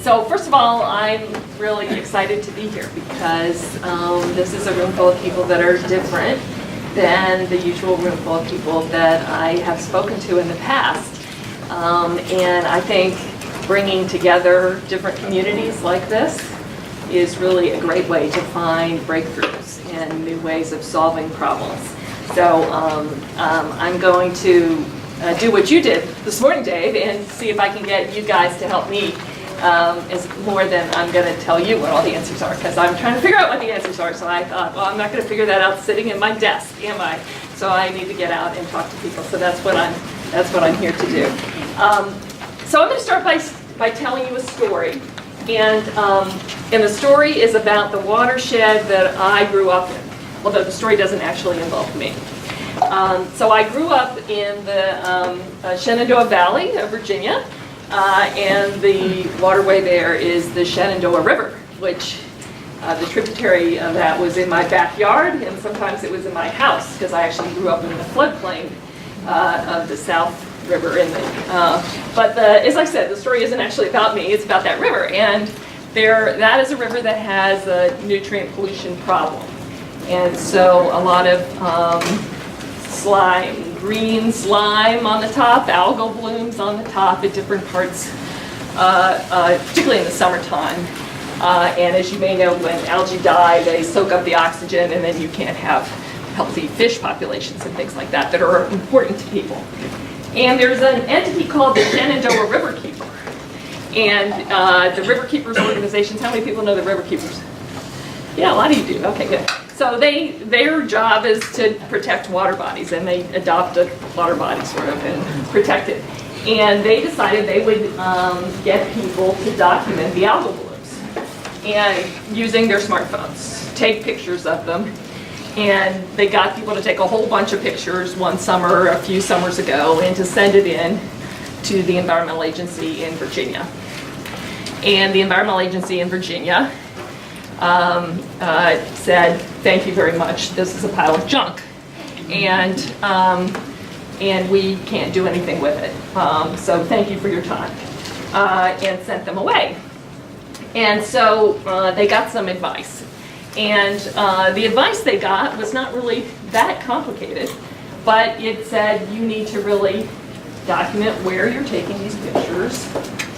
So first of all, I'm really excited to be here because this is a room full of people that are different than the usual room full of people that I have spoken to in the past. And I think bringing together different communities like this is really a great way to find breakthroughs and new ways of solving problems. So I'm going to do what you did this morning, Dave, and see if I can get you guys to help me. Is more than I'm going to tell you what all the answers are, because I'm trying to figure out what the answers are. So I thought, well, I'm not going to figure that out sitting in my desk, am I? So I need to get out and talk to people. So that's what I'm here to do. So I'm going to start by telling you a story, and the story is about the watershed that I grew up in. Although the story doesn't actually involve me. So I grew up in the Shenandoah Valley of Virginia. And the waterway there is the Shenandoah River, which the tributary of that was in my backyard, and sometimes it was in my house, because I actually grew up in the floodplain of the South River. But as I said, the story isn't actually about me, it's about that river. And that is a river that has a nutrient pollution problem. And so a lot of slime, green slime on the top, algal blooms on the top at different parts, particularly in the summertime. And as you may know, when algae die, they soak up the oxygen, and then you can't have healthy fish populations and things like that are important to people. And there's an entity called the Shenandoah Riverkeeper. And the Riverkeepers organizations, how many people know the Riverkeepers? Yeah, a lot of you do. Okay, good. So their job is to protect water bodies, and they adopt a water body sort of and protect it. And they decided they would get people to document the algal blooms, and using their smartphones, take pictures of them. And they got people to take a whole bunch of pictures one summer, a few summers ago, and to send it in to the Environmental Agency in Virginia. And the Environmental Agency in Virginia said, thank you very much, this is a pile of junk, and we can't do anything with it, so thank you for your time, and sent them away. And so they got some advice, and the advice they got was not really that complicated, but it said you need to really document where you're taking these pictures,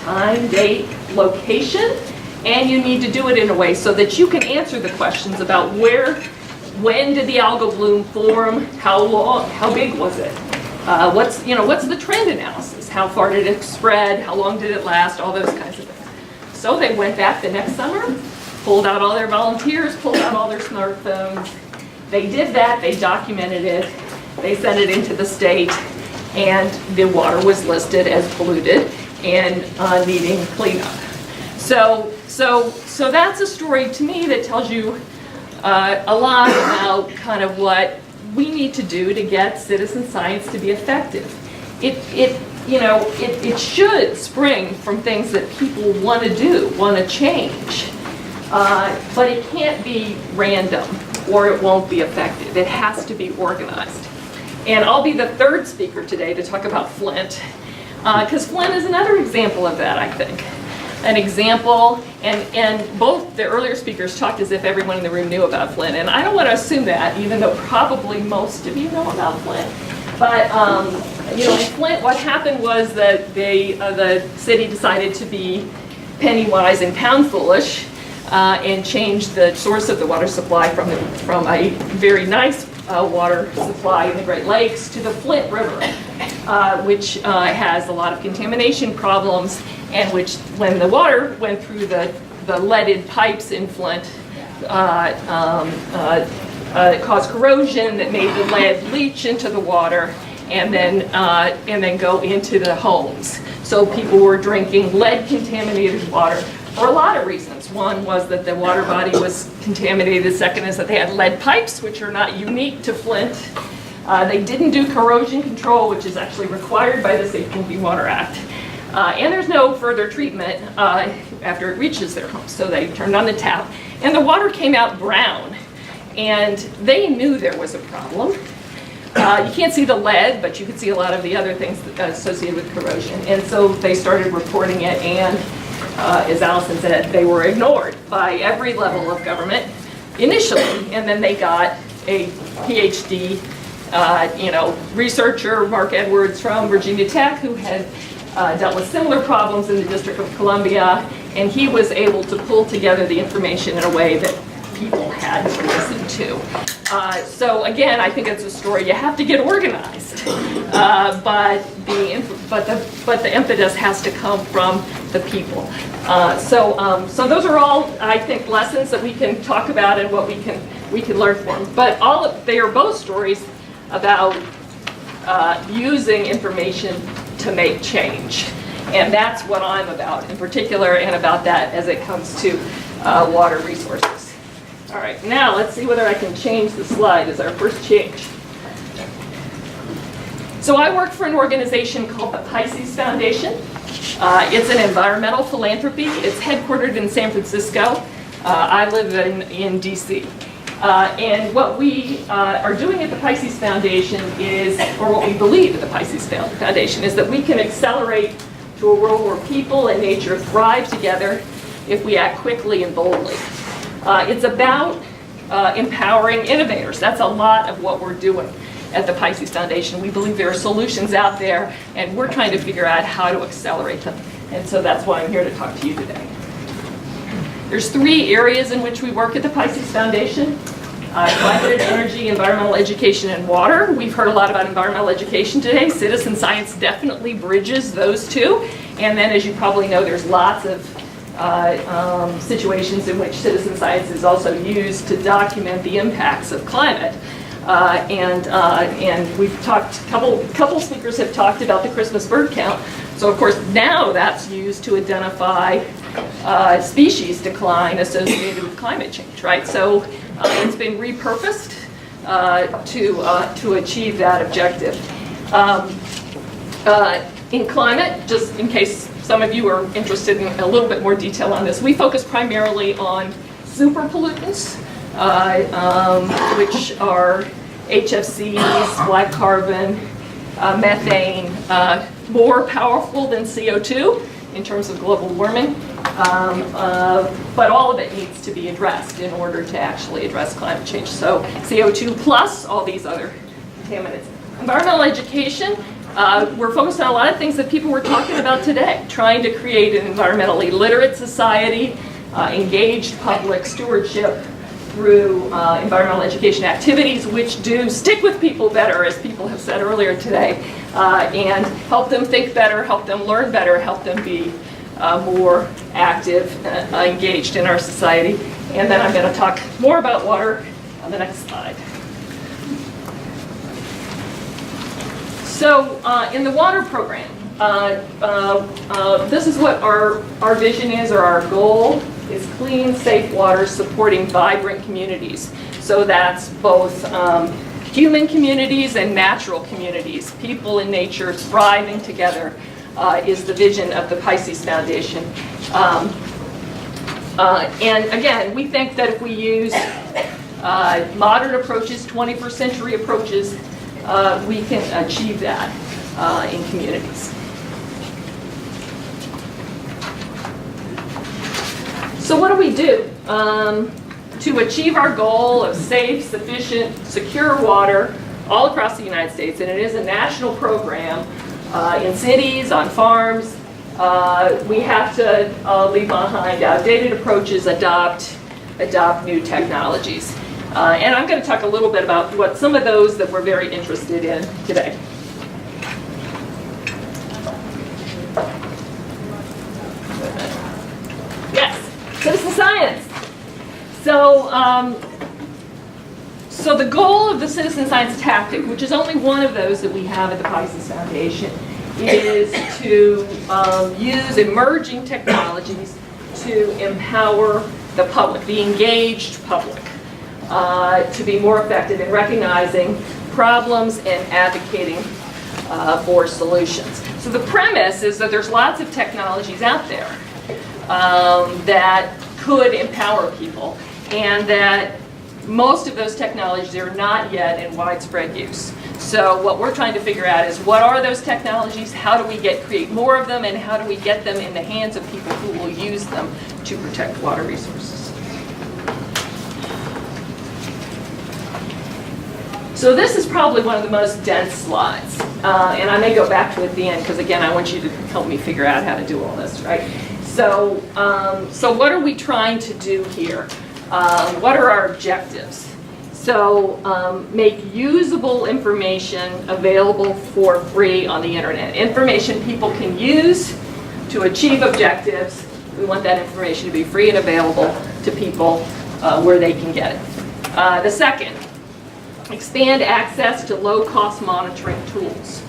time, date, location, and you need to do it in a way so that you can answer the questions about when did the algal bloom form, how long, how big was it, what's the trend analysis, how far did it spread, how long did it last, all those kinds of things. So they went back the next summer, pulled out all their volunteers, pulled out all their smartphones. They did that, they documented it, they sent it into the state, and the water was listed as polluted and needing cleanup. So that's a story to me that tells you a lot about kind of what we need to do to get citizen science to be effective. It should spring from things that people want to do, want to change, but it can't be random or it won't be effective. It has to be organized. And I'll be the third speaker today to talk about Flint, because Flint is another example of that, I think. An example, and both the earlier speakers talked as if everyone in the room knew about Flint, and I don't want to assume that, even though probably most of you know about Flint. But in Flint, what happened was that the city decided to be penny wise and pound foolish, and changed the source of the water supply from a very nice water supply in the Great Lakes to the Flint River, which has a lot of contamination problems, and which, when the water went through the leaded pipes in Flint, it caused corrosion that made the lead leach into the water and then go into the homes. So people were drinking lead-contaminated water for a lot of reasons. One was that the water body was contaminated. The second is that they had lead pipes, which are not unique to Flint. They didn't do corrosion control, which is actually required by the Safe Drinking Water Act. And there's no further treatment after it reaches their home. So they turned on the tap, and the water came out brown. And they knew there was a problem. You can't see the lead, but you could see a lot of the other things associated with corrosion. And so they started reporting it, and as Allison said, they were ignored by every level of government initially, and then they got a PhD, researcher, Mark Edwards from Virginia Tech, who had dealt with similar problems in the District of Columbia, and he was able to pull together the information in a way that people had to listen to. So again, I think it's a story you have to get organized, but the impetus has to come from the people. So those are all, I think, lessons that we can talk about and what we can learn from them. But they are both stories about using information to make change, and that's what I'm about in particular, and about that as it comes to water resources. All right, now let's see whether I can change the slide as our first change. So I work for an organization called the Pisces Foundation. It's an environmental philanthropy. It's headquartered in San Francisco. I live in DC. And what we are doing at the Pisces Foundation is, or what we believe at the Pisces Foundation, is that we can accelerate to a world where people and nature thrive together if we act quickly and boldly. It's about empowering innovators. That's a lot of what we're doing at the Pisces Foundation. We believe there are solutions out there, and we're trying to figure out how to accelerate them. And so that's why I'm here to talk to you today. There's 3 areas in which we work at the Pisces Foundation: climate, energy, environmental education, and water. We've heard a lot about environmental education today. Citizen science definitely bridges those 2. And then, as you probably know, there's lots of situations in which citizen science is also used to document the impacts of climate. And we've talked, couple speakers have talked about the Christmas bird count. So of course now that's used to identify species decline associated with climate change, right? So it's been repurposed to achieve that objective. In climate, just in case some of you are interested in a little bit more detail on this, we focus primarily on super pollutants, which are HFCs, black carbon, methane, more powerful than CO2 in terms of global warming, but all of it needs to be addressed in order to actually address climate change. So CO2 plus all these other contaminants. Environmental education, we're focused on a lot of things that people were talking about today, trying to create an environmentally literate society, engaged public stewardship through environmental education activities, which do stick with people better, as people have said earlier today, and help them think better, help them learn better, help them be more active, engaged in our society. And then I'm going to talk more about water on the next slide. So in the water program, this is what our vision is, or our goal is: clean, safe water supporting vibrant communities. So that's both human communities and natural communities. People and nature thriving together is the vision of the Pisces Foundation. And again, we think that if we use modern approaches, 21st century approaches, we can achieve that in communities. So what do we do to achieve our goal of safe, sufficient, secure water all across the United States? And it is a national program in cities, on farms. We have to leave behind outdated approaches, adopt new technologies. And I'm going to talk a little bit about what some of those that we're very interested in today. Yes, citizen science. So the goal of the citizen science tactic, which is only one of those that we have at the Pisces Foundation, is to use emerging technologies to empower the public, the engaged public, to be more effective in recognizing problems and advocating for solutions. So the premise is that there's lots of technologies out there that could empower people, and that most of those technologies are not yet in widespread use. So what we're trying to figure out is what are those technologies, how do we create more of them, and how do we get them in the hands of people who will use them to protect water resources. So this is probably one of the most dense slides, and I may go back to it at the end because again I want you to help me figure out how to do all this, right? So, so what are we trying to do here? What are our objectives? So make usable information available for free on the internet. Information people can use to achieve objectives. We want that information to be free and available to people where they can get it. The second, expand access to low-cost monitoring tools.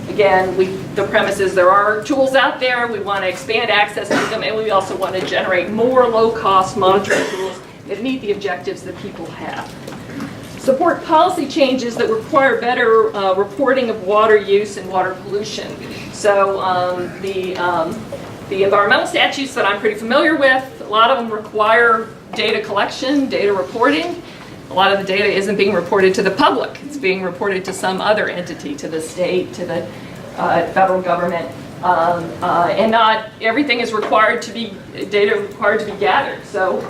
Again, the premise is there are tools out there. We want to expand access to them, and we also want to generate more low-cost monitoring tools that meet the objectives that people have. Support policy changes that require better reporting of water use and water pollution. So the environmental statutes that I'm pretty familiar with, a lot of them require data collection, data reporting. A lot of the data isn't being reported to the public. It's being reported to some other entity, to the state, to the federal government. And not everything is required to be, data required to be gathered. So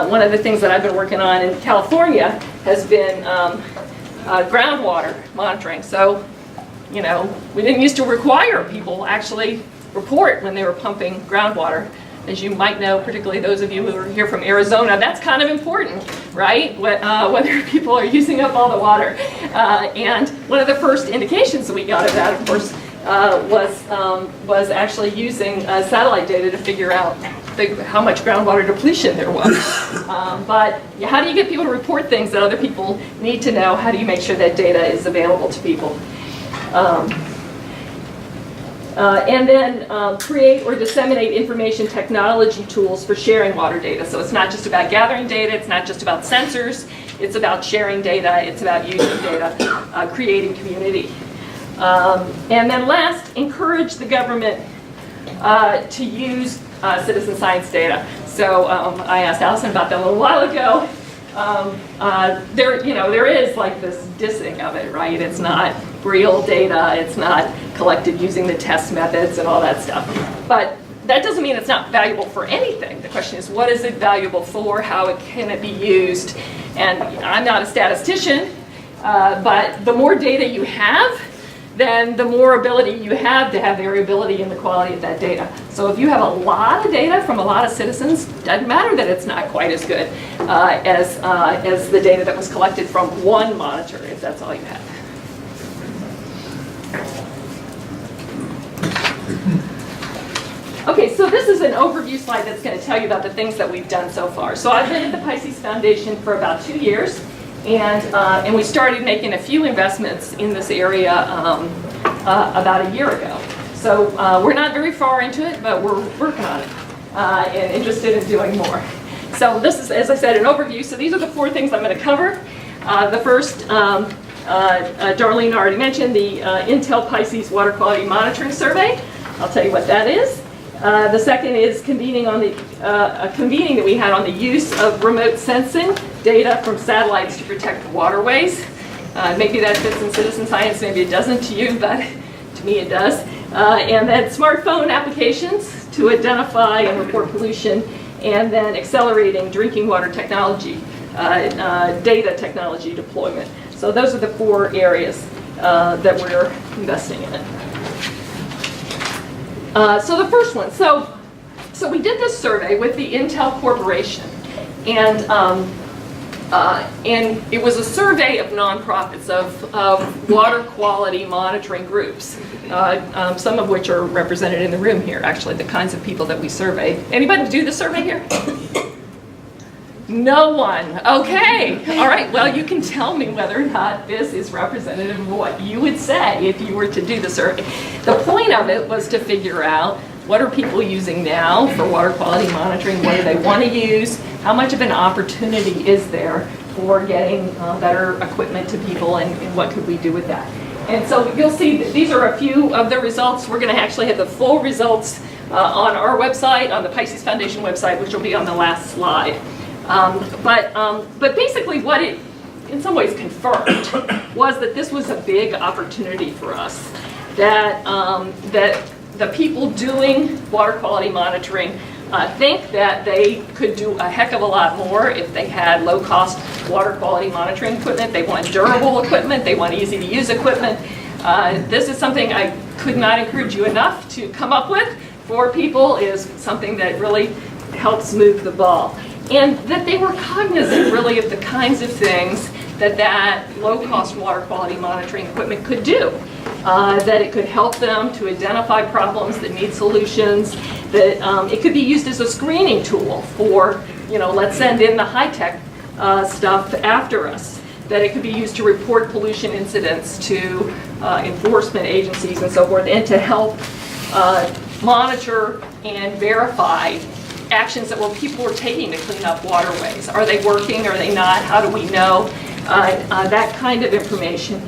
one of the things that I've been working on in California has been groundwater monitoring. So, you know, we didn't used to require people actually report when they were pumping groundwater. As you might know, particularly those of you who are here from Arizona, that's kind of important, right? Whether people are using up all the water. And one of the first indications that we got of that, of course, was actually using satellite data to figure out how much groundwater depletion there was. But how do you get people to report things that other people need to know? How do you make sure that data is available to people? And then create or disseminate information technology tools for sharing water data. So it's not just about gathering data, it's not just about sensors, it's about sharing data, it's about using data, creating community. And then last, encourage the government to use citizen science data. So I asked Allison about that a little while ago. There is like this dissing of it, right? It's not real data, it's not collected using the test methods and all that stuff. But that doesn't mean it's not valuable for anything. The question is, what is it valuable for? How can it be used? And I'm not a statistician, but the more data you have, then the more ability you have to have variability in the quality of that data. So if you have a lot of data from a lot of citizens, it doesn't matter that it's not quite as good as the data that was collected from one monitor, if that's all you have. Okay, so this is an overview slide that's going to tell you about the things that we've done so far. So I've been at the Pisces Foundation for about 2 years. And we started making a few investments in this area about a year ago. So we're not very far into it, but we're working on it and interested in doing more. So this is, as I said, an overview. So these are the 4 things I'm going to cover. The first, Darlene already mentioned, the Intel Pisces Water Quality Monitoring Survey. I'll tell you what that is. The second is convening on a convening that we had on the use of remote sensing data from satellites to protect waterways. Maybe that fits in citizen science, maybe it doesn't to you, but to me it does. And then smartphone applications to identify and report pollution, and then accelerating drinking water technology, data technology deployment. So those are the 4 areas that we're investing in. So the first one, so we did this survey with the Intel Corporation, and it was a survey of nonprofits, of water quality monitoring groups, some of which are represented in the room here, actually, the kinds of people that we surveyed. Anybody do the survey here? No one. Okay. All right. Well, you can tell me whether or not this is representative of what you would say if you were to do the survey. The point of it was to figure out what are people using now for water quality monitoring, what do they want to use, how much of an opportunity is there for getting better equipment to people, and what could we do with that. And so you'll see that these are a few of the results. We're going to actually have the full results on our website, on the Pisces Foundation website, which will be on the last slide. But basically what in some ways confirmed was that this was a big opportunity for us, that, that the people doing water quality monitoring think that they could do a heck of a lot more if they had low-cost water quality monitoring equipment. They want durable equipment, they want easy-to-use equipment. This is something I could not encourage you enough to come up with for people, is something that really helps move the ball. And that they were cognizant really of the kinds of things that that low-cost water quality monitoring equipment could do. That it could help them to identify problems that need solutions, that it could be used as a screening tool for, let's send in the high-tech stuff after us, that it could be used to report pollution incidents to enforcement agencies and so forth, and to help monitor and verify actions that people were taking to clean up waterways. Are they working? Are they not? How do we know? That kind of information.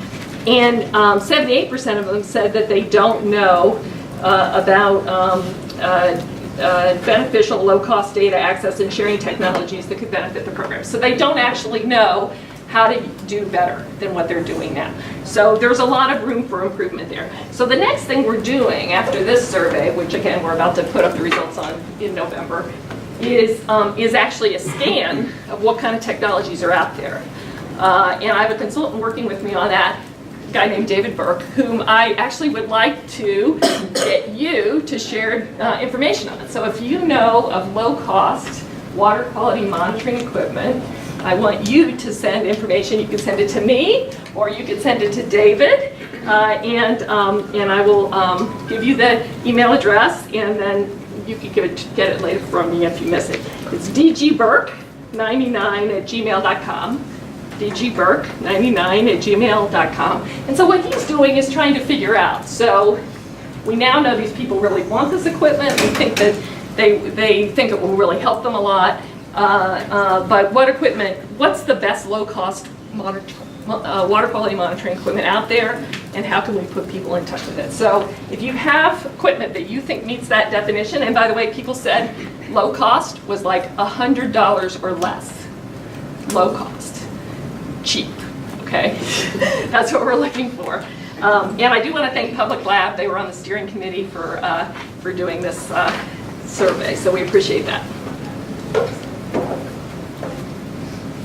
And 78% of them said that they don't know about beneficial low-cost data access and sharing technologies that could benefit the program. So they don't actually know how to do better than what they're doing now. So there's a lot of room for improvement there. So the next thing we're doing after this survey, which again we're about to put up the results on in November, is actually a scan of what kind of technologies are out there. And I have a consultant working with me on that, a guy named David Burke, whom I actually would like to get you to share information on. So if you know of low-cost water quality monitoring equipment, I want you to send information. You can send it to me, or you can send it to David, and I will give you the email address, and then you can get it later from me if you miss it. It's dgburke99@gmail.com. dgburke99@gmail.com. And so what he's doing is trying to figure out. So we now know these people really want this equipment. We think that they think it will really help them a lot. But what's the best low-cost water quality monitoring equipment out there, and how can we put people in touch with it? So if you have equipment that you think meets that definition, and by the way, people said low cost was like $100 or less. Low cost, cheap, okay? That's what we're looking for. And I do want to thank Public Lab. They were on the steering committee for doing this survey, so we appreciate that.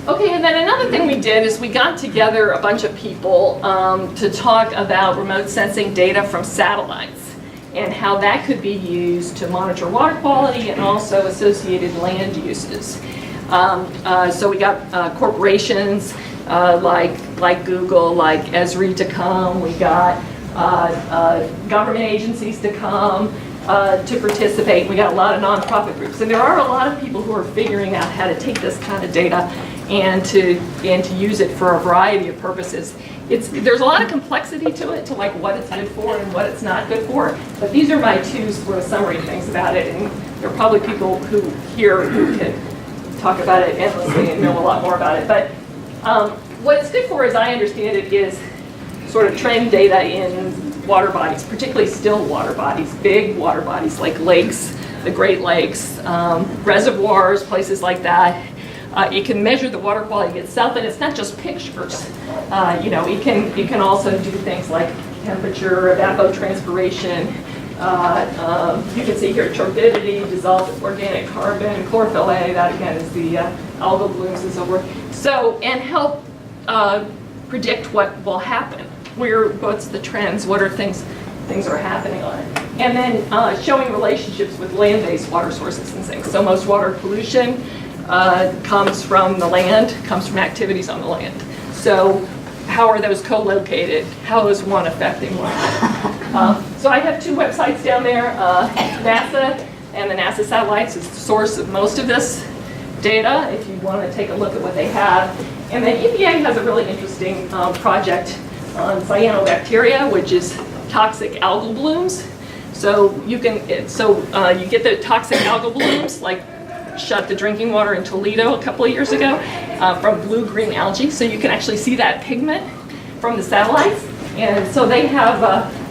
Okay, and then another thing we did is we got together a bunch of people to talk about remote sensing data from satellites and how that could be used to monitor water quality and also associated land uses. So we got corporations like Google, like Esri to come. We got government agencies to come to participate. We got a lot of nonprofit groups, and there are a lot of people who are figuring out how to take this kind of data and to use it for a variety of purposes. There's a lot of complexity to it, to like what it's good for and what it's not good for. But these are my two sort of summary things about it, and there are probably people who can talk about it endlessly and know a lot more about it. But what it's good for, as I understand it, is sort of trend data in water bodies, particularly still water bodies, big water bodies like lakes, the Great Lakes, reservoirs, places like that. It can measure the water quality itself, and it's not just pictures. It can also do things like temperature, evapotranspiration. You can see here turbidity, dissolved organic carbon, chlorophyll A. That again is the algal blooms and so forth. So, and help predict what will happen. What's the trends? What are things are happening on it? And then showing relationships with land-based water sources and things. So most water pollution comes from the land, comes from activities on the land. So how are those co-located? How is one affecting one? So I have two websites down there. NASA and the NASA satellites is the source of most of this data, if you want to take a look at what they have. And then EPA has a really interesting project on cyanobacteria, which is toxic algal blooms. So you get the toxic algal blooms, like shut the drinking water in Toledo a couple of years ago from blue-green algae. So you can actually see that pigment from the satellites. And so they have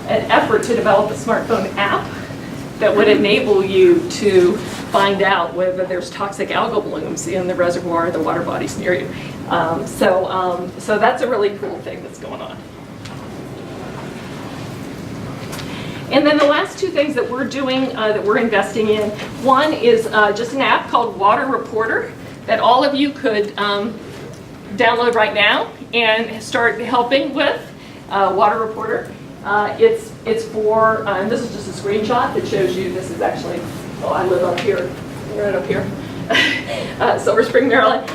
an effort to develop a smartphone app that would enable you to find out whether there's toxic algal blooms in the reservoir or the water bodies near you. So that's a really cool thing that's going on. And then the last two things that we're doing, that we're investing in, one is just an app called Water Reporter that all of you could download right now and start helping with. Water Reporter. It's for, and this is just a screenshot that shows you, this is actually, well, I live up here, right up here. Silver Spring, Maryland.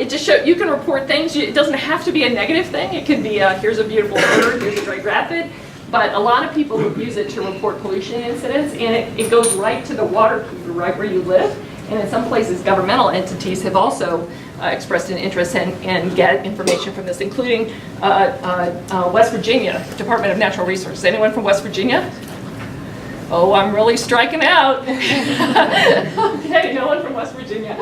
It just shows you can report things. It doesn't have to be a negative thing. It could be here's a beautiful bird, here's a great rapid. But a lot of people use it to report pollution incidents, and it goes right to the water keeper, right where you live. And in some places, governmental entities have also expressed an interest and get information from this, including West Virginia Department of Natural Resources. Anyone from West Virginia? Oh, I'm really striking out. Okay, no one from West Virginia.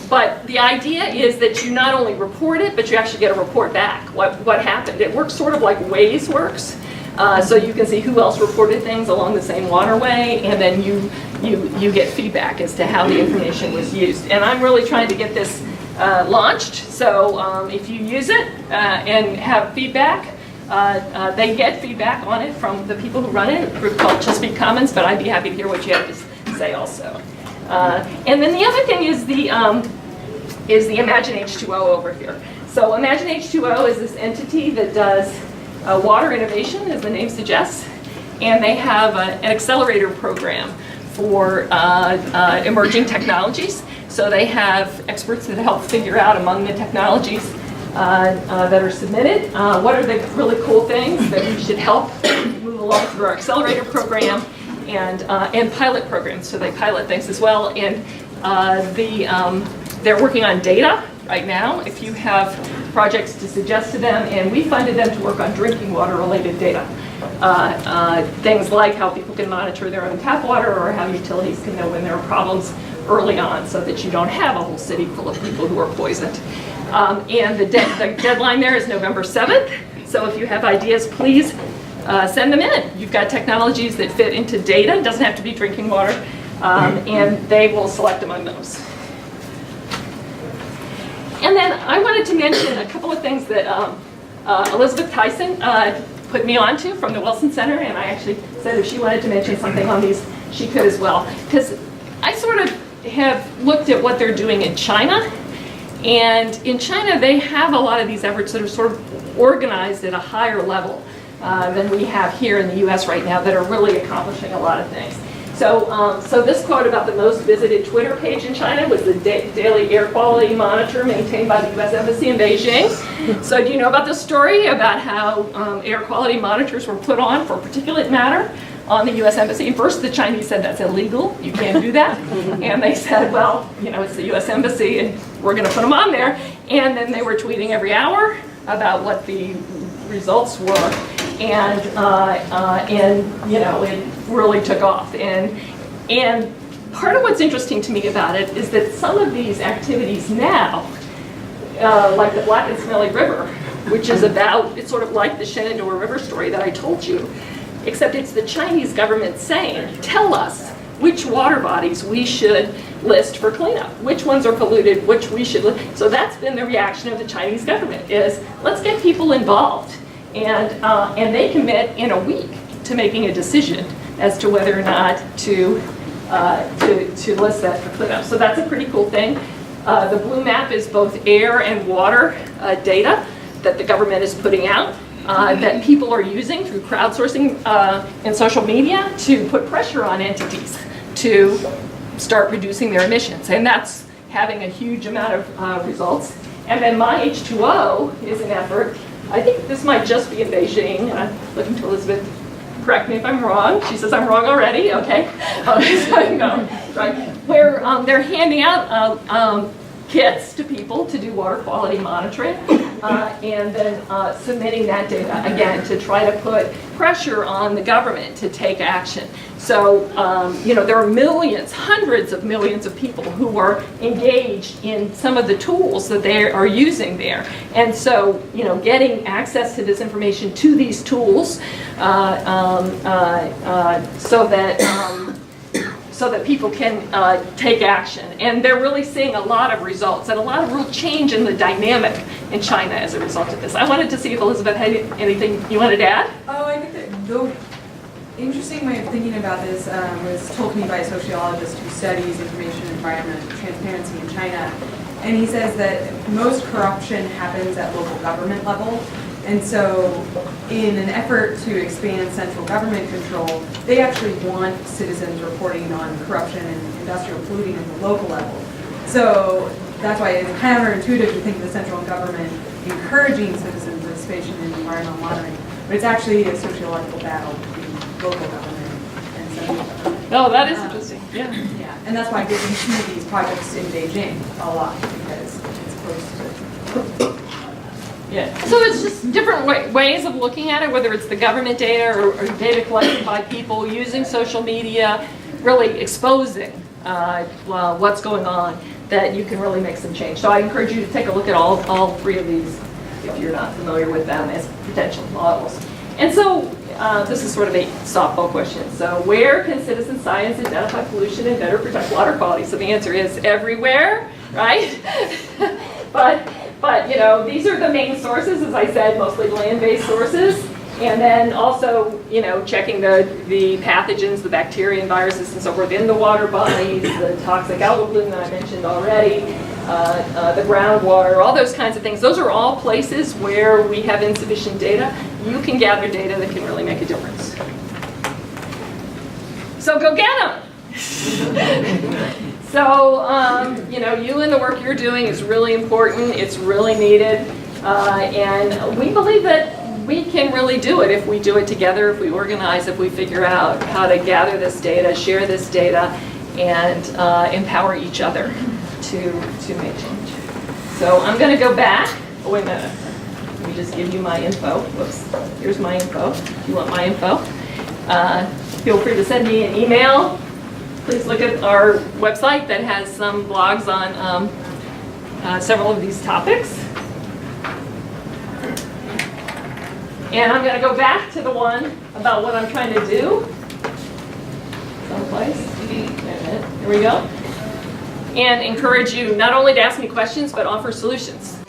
But the idea is that you not only report it, but you actually get a report back. What happened? It works sort of like Waze works. So you can see who else reported things along the same waterway, and then you get feedback as to how the information was used. And I'm really trying to get this launched. So if you use it and have feedback, they get feedback on it from the people who run it, a group called Chesapeake Commons, but I'd be happy to hear what you have to say also. And then the other thing is the Imagine H2O over here. So Imagine H2O is this entity that does water innovation, as the name suggests, and they have an accelerator program for emerging technologies. So they have experts that help figure out among the technologies that are submitted, what are the really cool things that we should help move along through our accelerator program and pilot programs. So they pilot things as well, and they're working on data right now. If you have projects to suggest to them, and we funded them to work on drinking water related data. Things like how people can monitor their own tap water, or how utilities can know when there are problems early on, so that you don't have a whole city full of people who are poisoned. And the deadline there is November 7th. So if you have ideas, please send them in. You've got technologies that fit into data. It doesn't have to be drinking water. And they will select among those. And then I wanted to mention a couple of things that Elizabeth Tyson put me onto from the Wilson Center, and I actually said if she wanted to mention something on these, she could as well. Because I sort of have looked at what they're doing in China, and in China they have a lot of these efforts that are sort of organized at a higher level than we have here in the US right now, that are really accomplishing a lot of things. So this quote about the most visited Twitter page in China was the daily air quality monitor maintained by the US Embassy in Beijing. So do you know about this story about how air quality monitors were put on for particulate matter on the US Embassy? First, the Chinese said that's illegal, you can't do that. And they said, well, you know, it's the US Embassy and we're going to put them on there. And then they were tweeting every hour about what the results were. And you know, it really took off. And part of what's interesting to me about it is that some of these activities now, like the Black and Smelly River, which is about, it's sort of like the Shenandoah River story that I told you, except it's the Chinese government saying, tell us which water bodies we should list for cleanup, which ones are polluted, which we should list. So that's been the reaction of the Chinese government, is let's get people involved. And they commit in a week to making a decision as to whether or not to list that for cleanup. So that's a pretty cool thing. The blue map is both air and water data that the government is putting out, that people are using through crowdsourcing and social media to put pressure on entities to start reducing their emissions. And that's having a huge amount of results. And then My H2O is an effort. I think this might just be in Beijing, and I'm looking to Elizabeth, correct me if I'm wrong. She says I'm wrong already, okay. So, no, right. Where they're handing out kits to people to do water quality monitoring, and then submitting that data, again, to try to put pressure on the government to take action. So, you know, there are millions, hundreds of millions of people who are engaged in some of the tools that they are using there. And so, you know, getting access to this information, to these tools, so so that people can take action. And they're really seeing a lot of results and a lot of real change in the dynamic in China as a result of this. I wanted to see if Elizabeth had anything you wanted to add? Oh, I think that the interesting way of thinking about this was told to me by a sociologist who studies information environment transparency in China. And he says that most corruption happens at local government level. And so in an effort to expand central government control, they actually want citizens reporting on corruption and industrial polluting at the local level. So that's why it's counterintuitive to think of the central government encouraging citizens' participation in environmental monitoring. But it's actually a sociological battle between local government and central government. Oh, that is interesting. Yeah. Yeah, and that's why we see these projects in Beijing a lot, because it's close to. Yeah. So it's just different ways of looking at it, whether it's the government data or data collected by people using social media, really exposing well, what's going on, that you can really make some change. So I encourage you to take a look at all three of these if you're not familiar with them as potential models. And so this is sort of a softball question. So where can citizen science identify pollution and better protect water quality? So the answer is everywhere, right? But you know, these are the main sources, as I said, mostly land-based sources. And then also, you know, checking the pathogens, the bacteria and viruses and so forth in the water bodies, the toxic algal bloom that I mentioned already, the groundwater, all those kinds of things. Those are all places where we have insufficient data. You can gather data that can really make a difference. So go get them! So, you know, you and the work you're doing is really important. It's really needed. And we believe that we can really do it if we do it together, if we organize, if we figure out how to gather this data, share this data, and empower each other to make change. So I'm going to go back. Oh, wait a minute. Let me just give you my info. Whoops. Here's my info. If you want my info. Feel free to send me an email. Please look at our website that has some blogs on several of these topics. And I'm going to go back to the one about what I'm trying to do. Someplace. Wait a minute. Here we go. And encourage you not only to ask me questions, but offer solutions.